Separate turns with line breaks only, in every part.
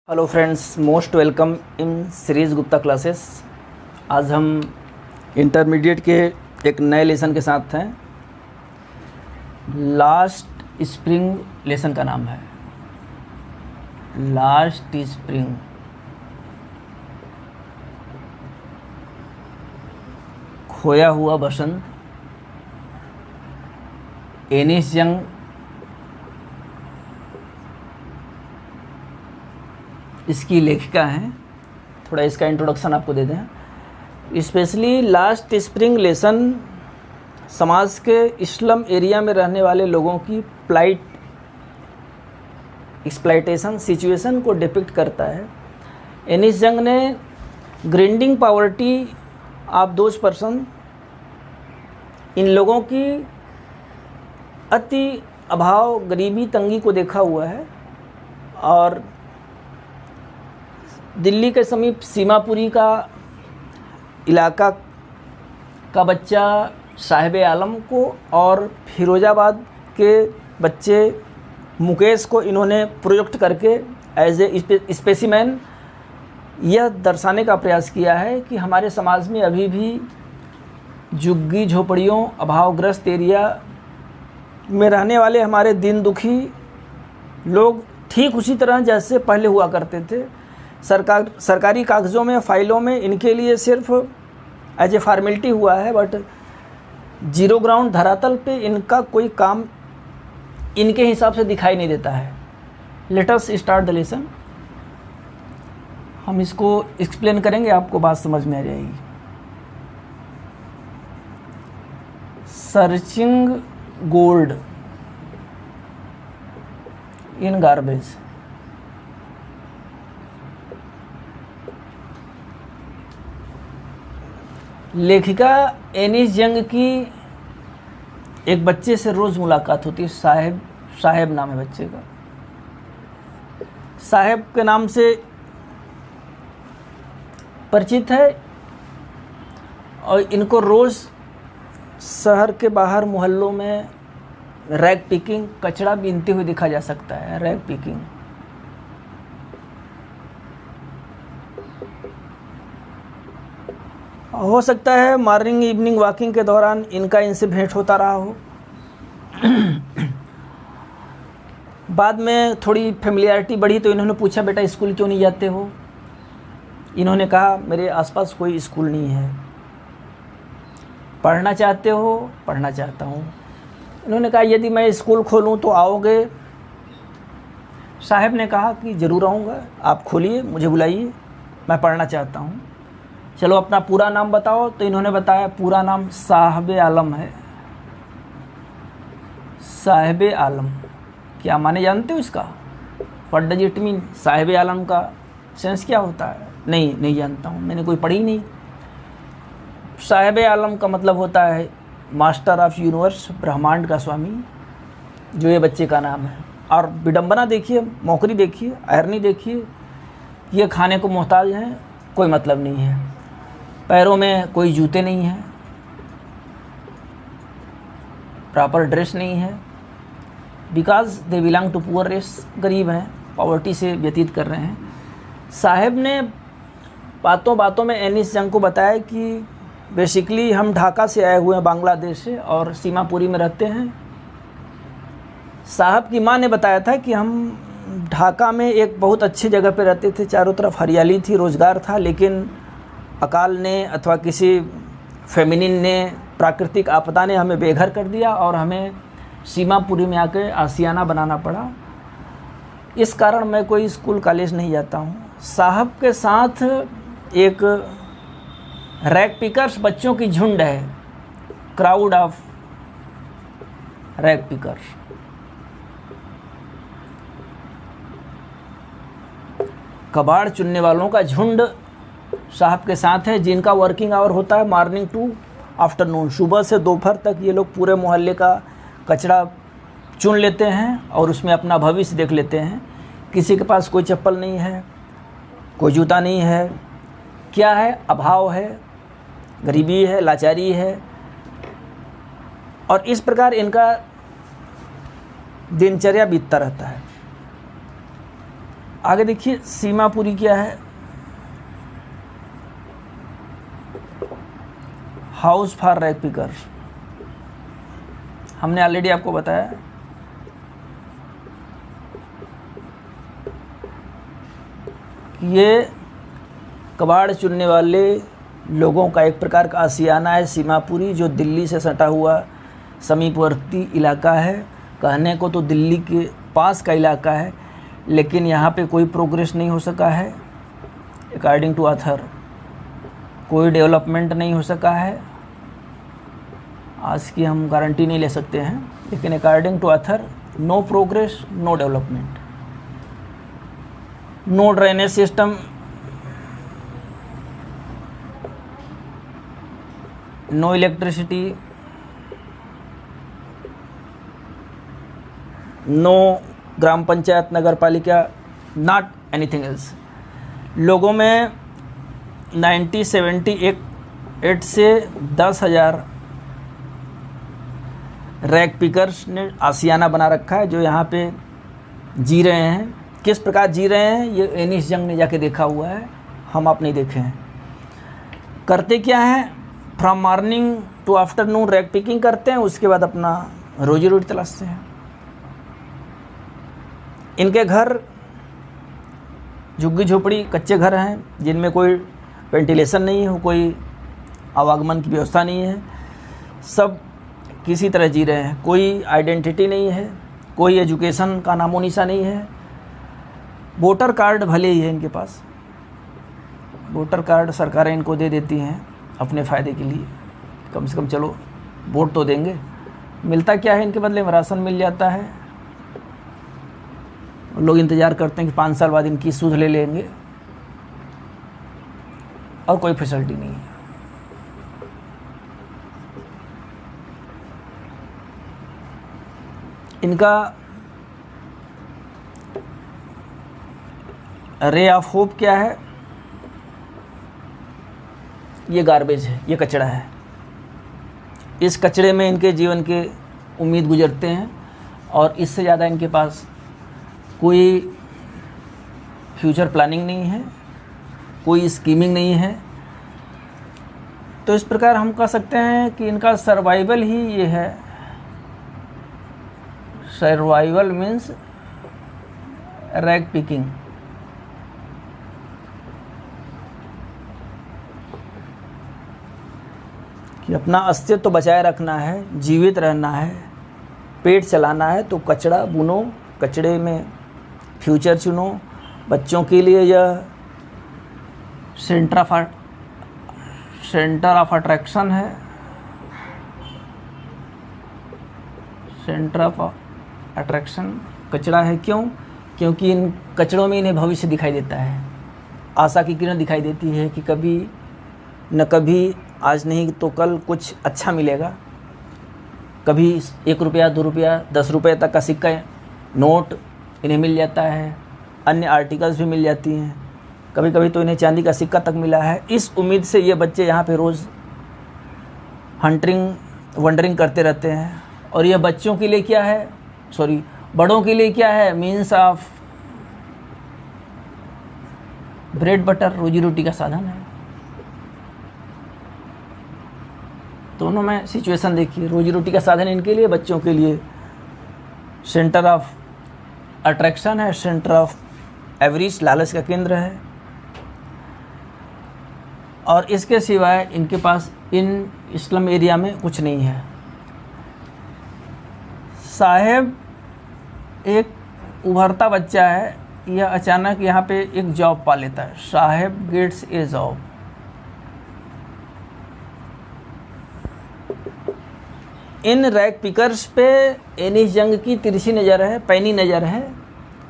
Hello friends, most welcome in series Gupta classes. आज हम intermediate के एक नए लेसन के साथ हैं। लास्ट स्प्रिंग लेसन का नाम है लास्ट स्प्रिंग। खोया हुआ बसंत। एनिस यंग इसकी लेखिका हैं। थोड़ा इसका इंट्रोडक्शन आपको दे दें। स्पेशली लास्ट स्प्रिंग लेसन समाज के स्लम एरिया में रहने वाले लोगों की एक्सप्लॉयटेशन सिचुएशन को डिपिक्ट करता है। एनिस यंग ने grinding poverty of those person, इन लोगों की अति अभाव, गरीबी, तंगी को देखा हुआ है। और दिल्ली के समीप सीमापुरी का इलाका का बच्चा साहिब आलम को और फिरोजाबाद के बच्चे मुकेश को इन्होंने प्रोजेक्ट करके एज ए स्पेसिमैन यह दर्शाने का प्रयास किया है कि हमारे समाज में अभी भी झुग्गी झोपड़ियों, अभावग्रस्त एरिया में रहने वाले हमारे दीन दुखी लोग ठीक उसी तरह जैसे पहले हुआ करते थे। सरकारी कागज़ों में, फाइलों में इनके लिए सिर्फ एज ए फॉर्मेलिटी हुआ है, बट जीरो ग्राउंड धरातल पे इनका कोई काम इनके हिसाब से दिखाई नहीं देता है। Let us start the lesson. हम इसको एक्सप्लेन करेंगे, आपको बात समझ में आ जाएगी। Searching gold in garbage. लेखिका एनिस यंग की एक बच्चे से रोज़ मुलाकात होती है। साहेब नाम है बच्चे का। साहेब के नाम से परिचित है और इनको रोज़ शहर के बाहर मोहल्लों में रैग पिकिंग, कचरा बीनते हुए देखा जा सकता है। रैग पिकिंग हो सकता है मॉर्निंग इवनिंग वॉकिंग के दौरान इनका इनसे भेंट होता रहा हो। बाद में थोड़ी फेमिलियरिटी बढ़ी तो इन्होंने पूछा, बेटा स्कूल क्यों नहीं जाते हो? इन्होंने कहा, मेरे आसपास कोई स्कूल नहीं है। पढ़ना चाहते हो? पढ़ना चाहता हूँ। इन्होंने कहा, यदि मैं स्कूल खोलूँ तो आओगे? साहब ने कहा कि ज़रूर आऊँगा, आप खोलिए, मुझे बुलाइए, मैं पढ़ना चाहता हूँ। चलो अपना पूरा नाम बताओ। तो इन्होंने बताया पूरा नाम साहिब आलम है। साहिब आलम क्या माने जानते हो इसका? What does it mean? Sahib Alam का सेंस क्या होता है? नहीं जानता हूँ, मैंने कोई पढ़ी नहीं। साहिब आलम का मतलब होता है मास्टर ऑफ यूनिवर्स, ब्रह्मांड का स्वामी, जो ये बच्चे का नाम है। और विडंबना देखिए, मौकरी देखिए, आयरनी देखिए, ये खाने को मोहताज हैं, कोई मतलब नहीं है। पैरों में कोई जूते नहीं हैं, प्रॉपर ड्रेस नहीं है, because they belong to poor race, गरीब हैं, पॉवर्टी से व्यतीत कर रहे हैं। साहब ने बातों बातों में एनिस यंग को बताया कि बेसिकली हम ढाका से आए हुए हैं, बांग्लादेश से, और सीमापुरी में रहते हैं। साहब की माँ ने बताया था कि हम ढाका में एक बहुत अच्छी जगह पे रहते थे, चारों तरफ हरियाली थी, रोज़गार था, लेकिन अकाल ने अथवा किसी फेमिनिन ने, प्राकृतिक आपदा ने हमें बेघर कर दिया और हमें सीमापुरी में आकर आशियाना बनाना पड़ा। इस कारण मैं कोई स्कूल कॉलेज नहीं जाता हूँ। साहब के साथ एक रैग पिकर्स बच्चों की झुंड है, क्राउड ऑफ रैग पिकर्स। कबाड़ चुनने वालों का झुंड साहब के साथ है, जिनका वर्किंग आवर होता है मॉर्निंग टू आफ्टरनून। सुबह से दोपहर तक ये लोग पूरे मोहल्ले का कचरा चुन लेते हैं और उसमें अपना भविष्य देख लेते हैं। किसी के पास कोई चप्पल नहीं है, कोई जूता नहीं है। क्या है? अभाव है, गरीबी है, लाचारी है। और इस प्रकार इनका दिनचर्या बीतता रहता है। आगे देखिए सीमापुरी क्या है। हाउस फॉर रैग पिकर, हमने ऑलरेडी आपको बताया। ये कबाड़ चुनने वाले लोगों का एक प्रकार का आशियाना है सीमापुरी, जो दिल्ली से सटा हुआ समीपवर्ती इलाका है। कहने को तो दिल्ली के पास का इलाका है, लेकिन यहाँ पे कोई प्रोग्रेस नहीं हो सका है। अकॉर्डिंग टू ऑथर कोई डेवलपमेंट नहीं हो सका है। आज की हम गारंटी नहीं ले सकते हैं, लेकिन according to author no progress, no development, no drainage system, no electricity, no gram panchayat, nagar palika, not anything else. लोगों में 1978 से 10,000 रैग पिकर्स ने आशियाना बना रखा है, जो यहाँ पे जी रहे हैं। किस प्रकार जी रहे हैं ये एनिस जंग ने जाके देखा हुआ है, हम आप नहीं देखे हैं। करते क्या हैं, from morning to afternoon rag picking करते हैं, उसके बाद अपना रोजी रोटी तलाशते हैं। इनके घर झुग्गी झोपड़ी कच्चे घर हैं, जिनमें कोई वेंटिलेशन नहीं हो, कोई आवागमन की व्यवस्था नहीं है। सब किसी तरह जी रहे हैं, कोई आइडेंटिटी नहीं है, कोई एजुकेशन का नामो निशा नहीं है। वोटर कार्ड भले ही है इनके पास, वोटर कार्ड सरकारें इनको दे देती हैं अपने फ़ायदे के लिए, कम से कम चलो वोट तो देंगे। मिलता क्या है इनके बदले में, राशन मिल जाता है। लोग इंतज़ार करते हैं कि 5 साल बाद इनकी सूद ले लेंगे, और कोई फैसिलिटी नहीं है। इनका रे ऑफ होप क्या है, ये गार्बेज है, ये कचरा है। इस कचरे में इनके जीवन के उम्मीद गुजरते हैं, और इससे ज़्यादा इनके पास कोई फ्यूचर प्लानिंग नहीं है, कोई स्कीमिंग नहीं है। तो इस प्रकार हम कह सकते हैं कि इनका सर्वाइवल ही ये है। Survival means rag picking. कि अपना अस्तित्व तो बचाए रखना है, जीवित रहना है, पेट चलाना है, तो कचरा बुनो, कचड़े में फ्यूचर चुनो। बच्चों के लिए यह सेंटर ऑफ अट्रैक्शन है, सेंटर ऑफ अट्रैक्शन कचरा है। क्यों? क्योंकि इन कचड़ों में इन्हें भविष्य दिखाई देता है, आशा की किरण दिखाई देती है कि कभी न कभी, आज नहीं तो कल कुछ अच्छा मिलेगा। कभी 1 रुपया, 2 रुपया, 10 रुपये तक का सिक्का, नोट इन्हें मिल जाता है, अन्य आर्टिकल्स भी मिल जाती हैं। कभी कभी तो इन्हें चांदी का सिक्का तक मिला है। इस उम्मीद से ये बच्चे यहाँ पे रोज़ वंडरिंग करते रहते हैं। और यह बच्चों के लिए क्या है, बड़ों के लिए क्या है, मीन्स ऑफ ब्रेड बटर, रोजी रोटी का साधन है। दोनों में सिचुएशन देखिए, रोजी रोटी का साधन इनके लिए, बच्चों के लिए सेंटर ऑफ अट्रैक्शन है, सेंटर ऑफ एवरेज, लालच का केंद्र है। और इसके सिवाय इनके पास इन स्लम एरिया में कुछ नहीं है। साहेब एक उभरता बच्चा है, यह अचानक यहाँ पे एक जॉब पा लेता है। Saheb gets a job. इन रैग पिकर्स पे एनिस जंग की तिरछी नज़र है, पैनी नज़र है,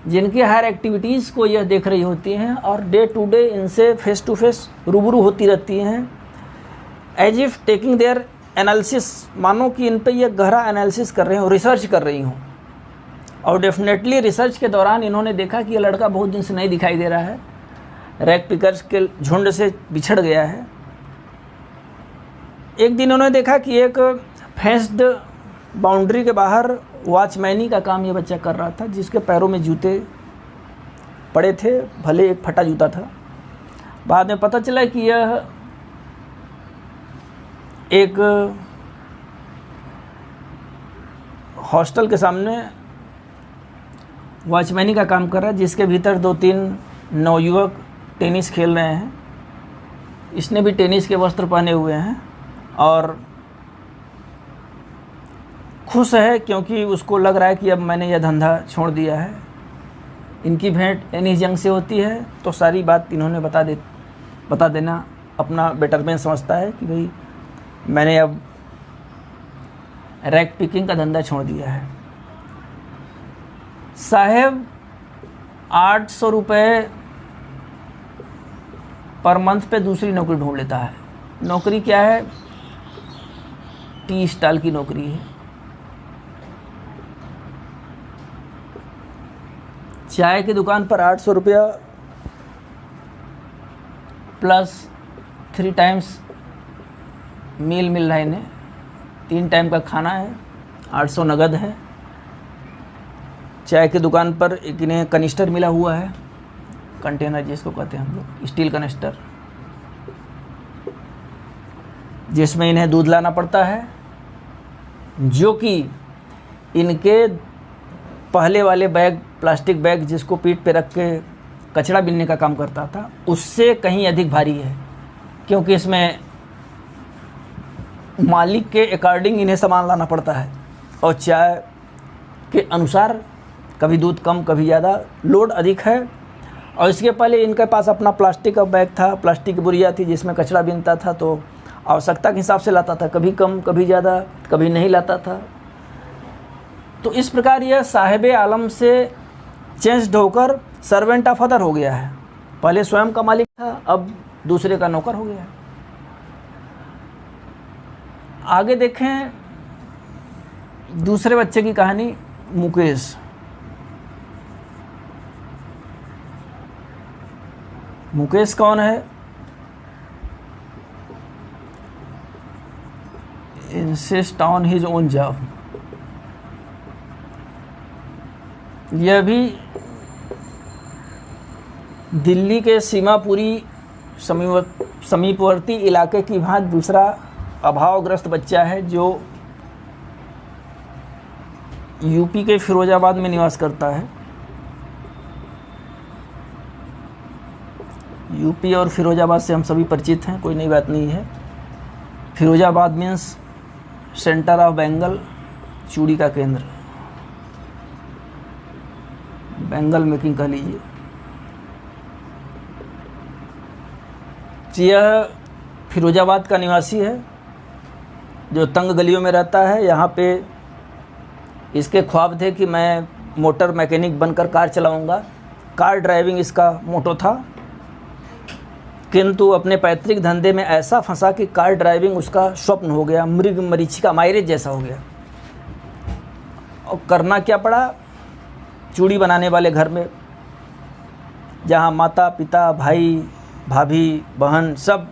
जिनकी हर एक्टिविटीज़ को यह देख रही होती हैं और डे टू डे इनसे फेस टू फेस रूबरू होती रहती हैं। As if taking their analysis, मानो कि इन पे यह गहरा एनालिसिस कर रहे हो, रिसर्च कर रही हूँ। और डेफिनेटली रिसर्च के दौरान इन्होंने देखा कि यह लड़का बहुत दिन से नहीं दिखाई दे रहा है, रैग पिकर्स के झुंड से बिछड़ गया है। एक दिन उन्होंने देखा कि एक फेंस्ड बाउंड्री के बाहर वॉचमैनी का काम ये बच्चा कर रहा था, जिसके पैरों में जूते पड़े थे, भले एक फटा जूता था। बाद में पता चला कि यह एक हॉस्टल के सामने वॉचमैनी का काम कर रहा है, जिसके भीतर 2-3 नवयुवक टेनिस खेल रहे हैं। इसने भी टेनिस के वस्त्र पहने हुए हैं और खुश है, क्योंकि उसको लग रहा है कि अब मैंने यह धंधा छोड़ दिया है। इनकी भेंट टेनिस जंग से होती है, तो सारी बात इन्होंने बता देना अपना बेटरमेंट समझता है कि भाई मैंने अब रैक पिकिंग का धंधा छोड़ दिया है। साहेब 800 रुपये पर मंथ पे दूसरी नौकरी ढूंढ लेता है। नौकरी क्या है? टी स्टॉल की नौकरी है। चाय की दुकान पर 800 रुपया प्लस 3 टाइम्स मील मिल रहा है इन्हें, 3 टाइम का खाना है, 800 नगद है। चाय की दुकान पर एक इन्हें कनिस्टर मिला हुआ है, कंटेनर जिसको कहते हैं हम लोग, स्टील कनिस्टर, जिसमें इन्हें दूध लाना पड़ता है, जो कि इनके पहले वाले बैग, प्लास्टिक बैग जिसको पीठ पे रख के कचरा बीनने का काम करता था, उससे कहीं अधिक भारी है, क्योंकि इसमें मालिक के अकॉर्डिंग इन्हें सामान लाना पड़ता है और चाय के अनुसार कभी दूध कम कभी ज़्यादा, लोड अधिक है। और इसके पहले इनके पास अपना प्लास्टिक का बैग था, प्लास्टिक की बोरिया थी जिसमें कचरा बीनता था, तो आवश्यकता के हिसाब से लाता था, कभी कम कभी ज़्यादा, कभी नहीं लाता था। तो इस प्रकार यह साहिब आलम से चेंज होकर सर्वेंट ऑफ अदर हो गया है। पहले स्वयं का मालिक था, अब दूसरे का नौकर हो गया है। आगे देखें दूसरे बच्चे की कहानी, मुकेश। मुकेश कौन है? Insist on his own job. यह भी दिल्ली के सीमापुरी समीपवर्ती इलाके की भांति दूसरा अभावग्रस्त बच्चा है, जो यूपी के फिरोजाबाद में निवास करता है। यूपी और फिरोजाबाद से हम सभी परिचित हैं, कोई नई बात नहीं है। Firozabad means centre of Bengal, चूड़ी का केंद्र, बेंगल मेकिंग कह लीजिए। यह फिरोजाबाद का निवासी है जो तंग गलियों में रहता है। यहाँ पे इसके ख्वाब थे कि मैं मोटर मैकेनिक बनकर कार चलाऊँगा, कार ड्राइविंग इसका मोटो था, किंतु अपने पैतृक धंधे में ऐसा फंसा कि कार ड्राइविंग उसका स्वप्न हो गया, मृग मरीचिका मायरेज जैसा हो गया। और करना क्या पड़ा? चूड़ी बनाने वाले घर में, जहाँ माता पिता भाई भाभी बहन सब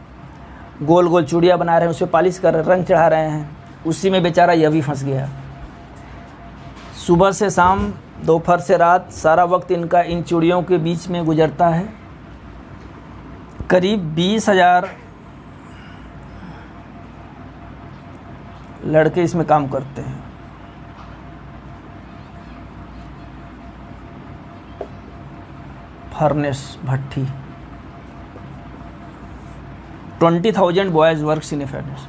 गोल गोल चूड़ियाँ बना रहे हैं, उस पर पॉलिश कर रंग चढ़ा रहे हैं, उसी में बेचारा यह भी फंस गया। सुबह से शाम, दोपहर से रात, सारा वक्त इनका इन चूड़ियों के बीच में गुजरता है। करीब 20,000 लड़के इसमें काम करते हैं। Furnace Bhatti, 20,000 boys works in A furnace.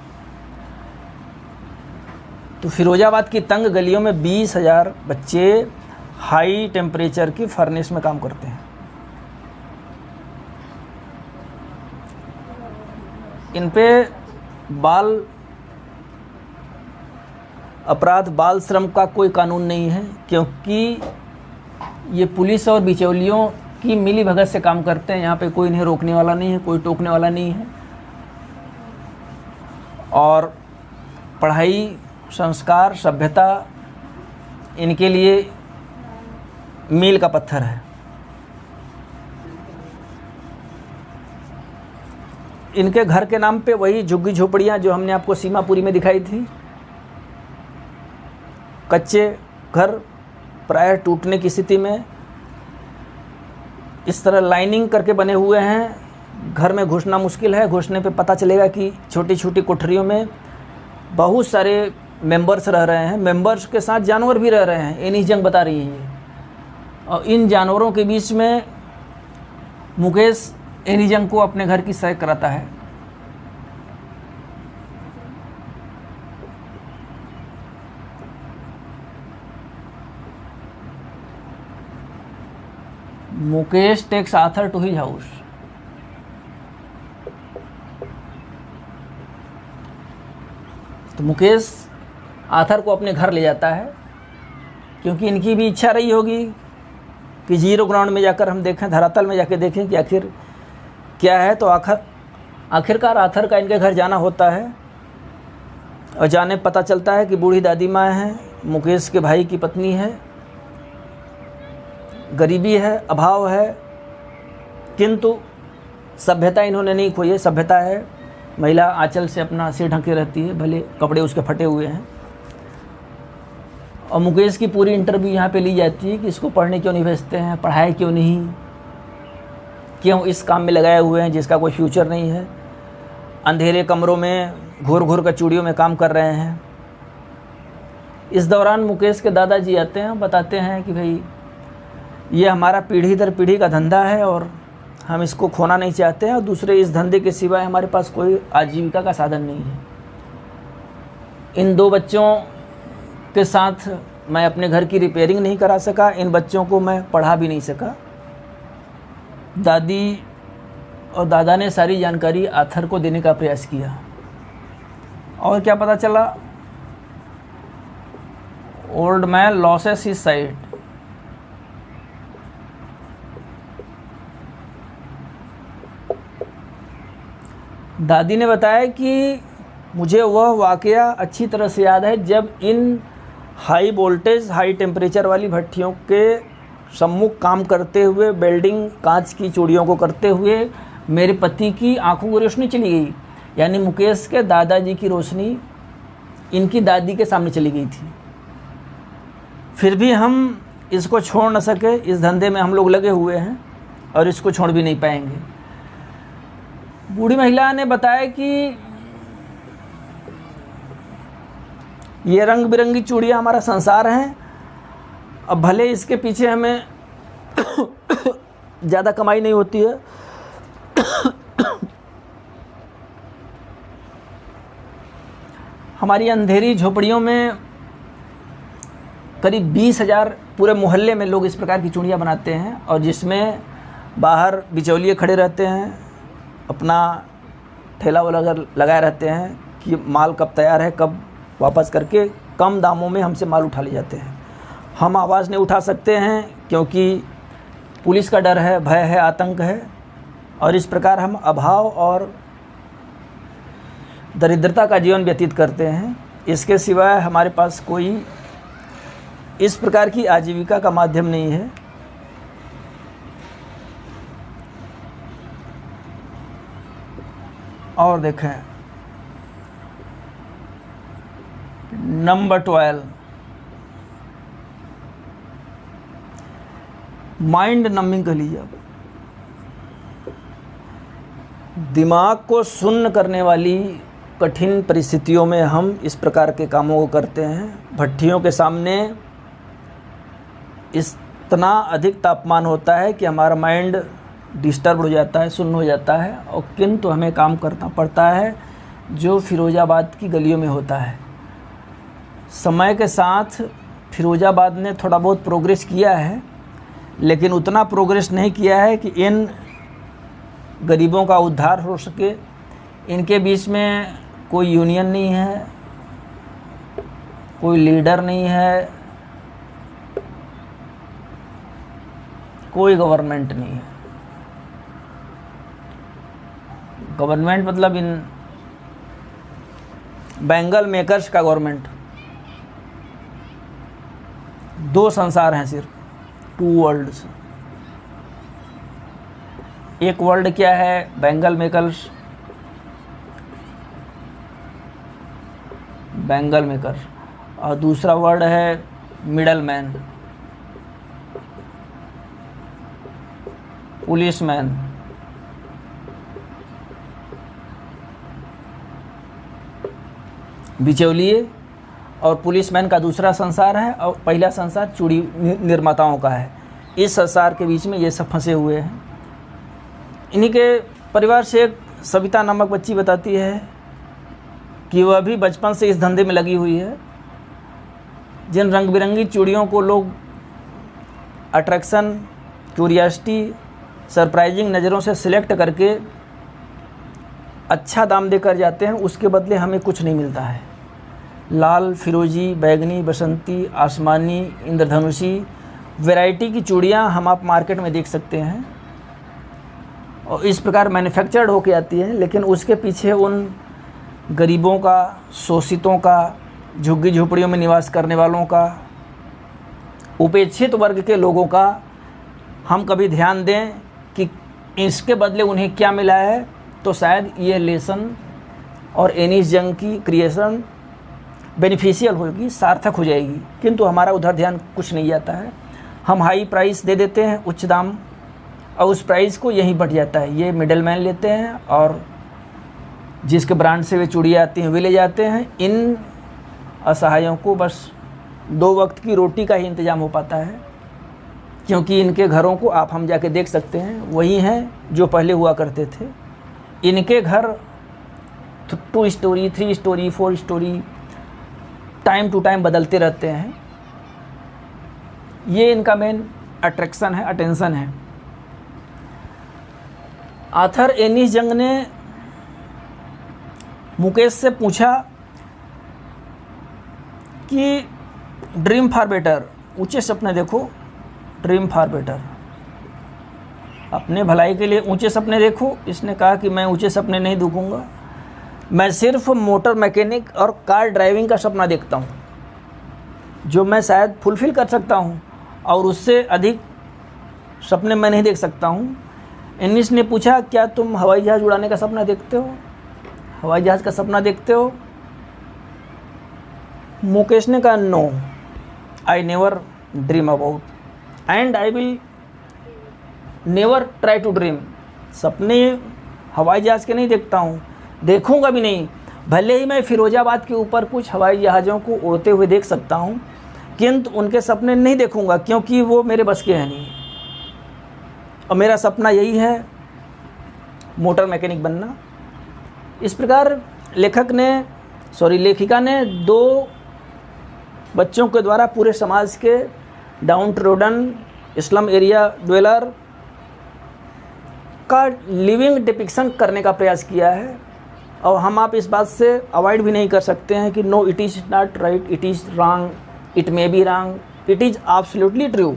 तो फिरोजाबाद की तंग गलियों में 20,000 बच्चे हाई टेम्परेचर की फर्नेस में काम करते हैं। इन पे बाल अपराध, बाल श्रम का कोई कानून नहीं है, क्योंकि ये पुलिस और बिचौलियों की मिली भगत से काम करते हैं। यहाँ पे कोई इन्हें रोकने वाला नहीं है, कोई टोकने वाला नहीं है। और पढ़ाई, संस्कार, सभ्यता इनके लिए मील का पत्थर है। इनके घर के नाम पे वही झुग्गी झोपड़ियाँ जो हमने आपको सीमापुरी में दिखाई थी, कच्चे घर प्रायः टूटने की स्थिति में, इस तरह लाइनिंग करके बने हुए हैं। घर में घुसना मुश्किल है, घुसने पे पता चलेगा कि छोटी छोटी कोठरियों में बहुत सारे मेंबर्स रह रहे हैं, मेंबर्स के साथ जानवर भी रह रहे हैं, एनी जंग बता रही है। और इन जानवरों के बीच में मुकेश एनी जंग को अपने घर की सैर कराता है। Mukesh takes Arthur to his house. तो मुकेश आथर को अपने घर ले जाता है, क्योंकि इनकी भी इच्छा रही होगी कि जीरो ग्राउंड में जाकर हम देखें, धरातल में जाके देखें कि आखिर क्या है। तो आखिरकार आथर का इनके घर जाना होता है और जाने पता चलता है कि बूढ़ी दादी माँ हैं, मुकेश के भाई की पत्नी है, गरीबी है, अभाव है, किंतु सभ्यता इन्होंने नहीं खोई है। सभ्यता है, महिला आंचल से अपना सिर ढके रहती है, भले कपड़े उसके फटे हुए हैं। और मुकेश की पूरी इंटरव्यू यहाँ पे ली जाती है कि इसको पढ़ने क्यों नहीं भेजते हैं, पढ़ाए क्यों नहीं, क्यों इस काम में लगाए हुए हैं जिसका कोई फ्यूचर नहीं है, अंधेरे कमरों में घूर घूर कर चूड़ियों में काम कर रहे हैं। इस दौरान मुकेश के दादाजी आते हैं, बताते हैं कि भाई ये हमारा पीढ़ी दर पीढ़ी का धंधा है और हम इसको खोना नहीं चाहते हैं, और दूसरे इस धंधे के सिवाय हमारे पास कोई आजीविका का साधन नहीं है। इन दो बच्चों के साथ मैं अपने घर की रिपेयरिंग नहीं करा सका, इन बच्चों को मैं पढ़ा भी नहीं सका। दादी और दादा ने सारी जानकारी आथर को देने का प्रयास किया, और क्या पता चला, old man losses his site. दादी ने बताया कि मुझे वह वाकया अच्छी तरह से याद है जब इन हाई वोल्टेज हाई टेम्परेचर वाली भट्टियों के सम्मुख काम करते हुए, वेल्डिंग कांच की चूड़ियों को करते हुए मेरे पति की आंखों की रोशनी चली गई। यानी मुकेश के दादाजी की रोशनी इनकी दादी के सामने चली गई थी। फिर भी हम इसको छोड़ न सके, इस धंधे में हम लोग लगे हुए हैं और इसको छोड़ भी नहीं पाएंगे। बूढ़ी महिला ने बताया कि ये रंग बिरंगी चूड़ियाँ हमारा संसार हैं, अब भले इसके पीछे हमें ज़्यादा कमाई नहीं होती है, हमारी अंधेरी झोपड़ियों में करीब 20,000 पूरे मोहल्ले में लोग इस प्रकार की चूड़ियाँ बनाते हैं, और जिसमें बाहर बिचौलिए खड़े रहते हैं, अपना ठेला वाला लगाए रहते हैं कि माल कब तैयार है, कब वापस करके कम दामों में हमसे माल उठा ले जाते हैं। हम आवाज़ नहीं उठा सकते हैं क्योंकि पुलिस का डर है, भय है, आतंक है, और इस प्रकार हम अभाव और दरिद्रता का जीवन व्यतीत करते हैं। इसके सिवाय हमारे पास कोई इस प्रकार की आजीविका का माध्यम नहीं है। और देखें नंबर 12, माइंड नमिंग कर लीजिए। दिमाग को सुन्न करने वाली कठिन परिस्थितियों में हम इस प्रकार के कामों को करते हैं। भट्टियों के सामने इतना अधिक तापमान होता है कि हमारा माइंड डिस्टर्ब हो जाता है, सुन्न हो जाता है, और किंतु हमें काम करना पड़ता है जो फिरोजाबाद की गलियों में होता है। समय के साथ फिरोजाबाद ने थोड़ा बहुत प्रोग्रेस किया है, लेकिन उतना प्रोग्रेस नहीं किया है कि इन गरीबों का उद्धार हो सके। इनके बीच में कोई यूनियन नहीं है, कोई लीडर नहीं है, कोई गवर्नमेंट नहीं है। गवर्नमेंट मतलब इन बैंगल मेकर्स का गवर्नमेंट। दो संसार हैं सिर्फ, 2 वर्ल्ड्स। एक वर्ल्ड क्या है, बैंगल मेकर्स, बैंगल मेकर, और दूसरा वर्ड है मिडल मैन। पुलिसमैन, बिचौलिए और पुलिसमैन का दूसरा संसार है और पहला संसार चूड़ी निर्माताओं का है। इस संसार के बीच में ये सब फंसे हुए हैं। इन्हीं के परिवार से एक सविता नामक बच्ची बताती है कि वह भी बचपन से इस धंधे में लगी हुई है। जिन रंग बिरंगी चूड़ियों को लोग अट्रैक्शन, क्यूरियासिटी, सरप्राइजिंग नज़रों से सिलेक्ट करके अच्छा दाम देकर जाते हैं, उसके बदले हमें कुछ नहीं मिलता है। लाल, फिरोजी, बैगनी, बसंती, आसमानी, इंद्रधनुषी वैरायटी की चूड़ियाँ हम आप मार्केट में देख सकते हैं और इस प्रकार मैन्युफैक्चर्ड होके आती है। लेकिन उसके पीछे उन गरीबों का, शोषितों का, झुग्गी झोपड़ियों में निवास करने वालों का, उपेक्षित वर्ग के लोगों का हम कभी ध्यान दें कि इसके बदले उन्हें क्या मिला है, तो शायद ये लेसन और एनिस यंग की क्रिएशन बेनिफिशियल होगी, सार्थक हो जाएगी। किंतु हमारा उधर ध्यान कुछ नहीं जाता है। हम हाई प्राइस दे देते हैं, उच्च दाम, और उस प्राइस को यहीं बढ़ जाता है। ये मिडलमैन लेते हैं और जिसके ब्रांड से वे चूड़ियाँ आती हैं वे ले जाते हैं। इन असहायों को बस 2 वक्त की रोटी का ही इंतज़ाम हो पाता है, क्योंकि इनके घरों को आप हम जाके देख सकते हैं, वही हैं जो पहले हुआ करते थे। इनके घर 2 story, 3 story, 4 story time to time बदलते रहते हैं। ये इनका मेन अट्रैक्शन है, अटेंशन है। आर्थर एनिस यंग ने मुकेश से पूछा कि ड्रीम फॉर बेटर, ऊंचे सपने देखो, ड्रीम फॉर बेटर, अपने भलाई के लिए ऊंचे सपने देखो। इसने कहा कि मैं ऊंचे सपने नहीं देखूंगा, मैं सिर्फ मोटर मैकेनिक और कार ड्राइविंग का सपना देखता हूँ, जो मैं शायद फुलफ़िल कर सकता हूँ और उससे अधिक सपने मैं नहीं देख सकता हूँ। एनिस ने पूछा, क्या तुम हवाई जहाज़ उड़ाने का सपना देखते हो, हवाई जहाज़ का सपना देखते हो? मुकेश ने कहा, no, I never dream about and I will never try to dream. सपने हवाई जहाज़ के नहीं देखता हूँ, देखूँगा भी नहीं। भले ही मैं फिरोजाबाद के ऊपर कुछ हवाई जहाज़ों को उड़ते हुए देख सकता हूँ, किंतु उनके सपने नहीं देखूँगा, क्योंकि वो मेरे बस के हैं नहीं। और मेरा सपना यही है, मोटर मैकेनिक बनना। इस प्रकार लेखिका ने 2 बच्चों के द्वारा पूरे समाज के down trodden slum area dweller का लिविंग डिपिक्शन करने का प्रयास किया है। और हम आप इस बात से अवॉइड भी नहीं कर सकते हैं कि no, it is not right, it is wrong, it may be wrong, it is absolutely true.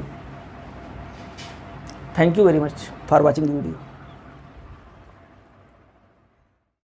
Thank you very much for watching the video.